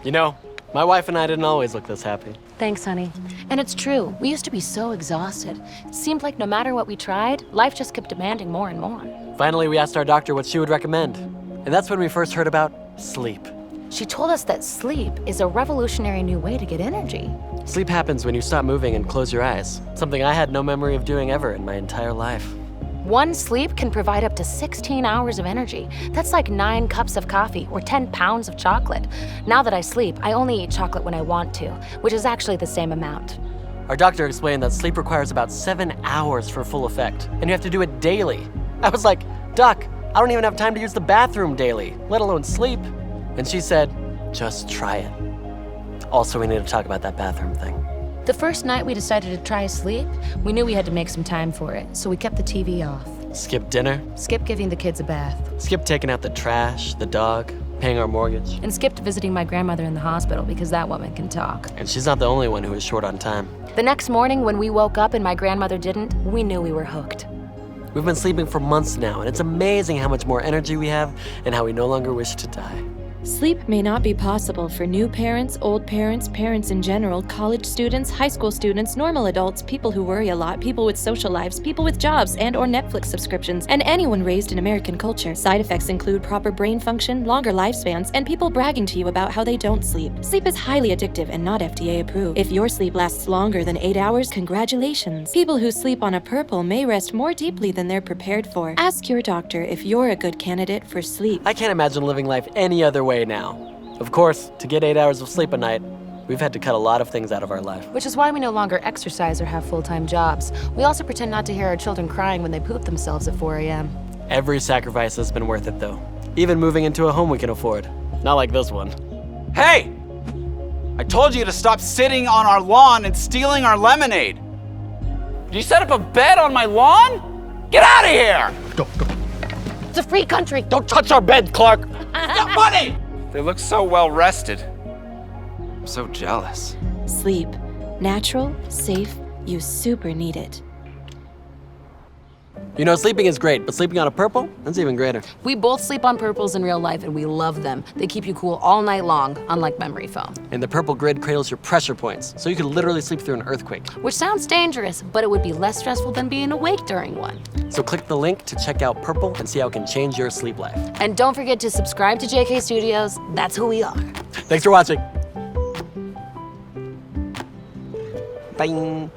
You know, my wife and I didn't always look this happy. Thanks, honey. And it's true. We used to be so exhausted. It seemed like no matter what we tried, life just kept demanding more and more. Finally, we asked our doctor what she would recommend. And that's when we first heard about sleep. She told us that sleep is a revolutionary new way to get energy. Sleep happens when you stop moving and close your eyes. Something I had no memory of doing ever in my entire life. One sleep can provide up to 16 hours of energy. That's like 9 cups of coffee or 10 pounds of chocolate. Now that I sleep, I only eat chocolate when I want to, which is actually the same amount. Our doctor explained that sleep requires about 7 hours for full effect, and you have to do it daily. I was like, Doc, I don't even have time to use the bathroom daily, let alone sleep. And she said, just try it. Also, we need to talk about that bathroom thing. The first night we decided to try sleep, we knew we had to make some time for it, so we kept the TV off. Skip dinner, Skipped giving the kids a bath. skip taking out the trash, the dog, paying our mortgage. And skipped visiting my grandmother in the hospital because that woman can talk. And she's not the only one who is short on time. The next morning when we woke up and my grandmother didn't, we knew we were hooked. We've been sleeping for months now, and it's amazing how much more energy we have and how we no longer wish to die. Sleep may not be possible for new parents, old parents, parents in general, college students, high school students, normal adults, people who worry a lot, people with social lives, people with jobs and or Netflix subscriptions, and anyone raised in American culture. Side effects include proper brain function, longer lifespans, and people bragging to you about how they don't sleep. Sleep is highly addictive and not FDA approved. If your sleep lasts longer than 8 hours, congratulations. People who sleep on a purple may rest more deeply than they're prepared for. Ask your doctor if you're a good candidate for sleep. I can't imagine living life any other way now. Of course, to get 8 hours of sleep a night, we've had to cut a lot of things out of our life. Which is why we no longer exercise or have full-time jobs. We also pretend not to hear our children crying when they poop themselves at 4 a.m. Every sacrifice has been worth it, though. Even moving into a home we can afford. Not like this one. Hey! I told you to stop sitting on our lawn and stealing our lemonade. Did you set up a bed on my lawn? Get out of here! It's a free country. Don't touch our bed, Clark! Got money! They look so well rested. I'm so jealous. Sleep. Natural, safe, you super need it. You know, sleeping is great, but sleeping on a purple, that's even greater. We both sleep on purples in real life and we love them. They keep you cool all night long, unlike memory foam. And the purple grid cradles your pressure points, so you could literally sleep through an earthquake. Which sounds dangerous, but it would be less stressful than being awake during one. So click the link to check out Purple and see how it can change your sleep life. And don't forget to subscribe to JK Studios. That's who we are. Thanks for watching. Bye.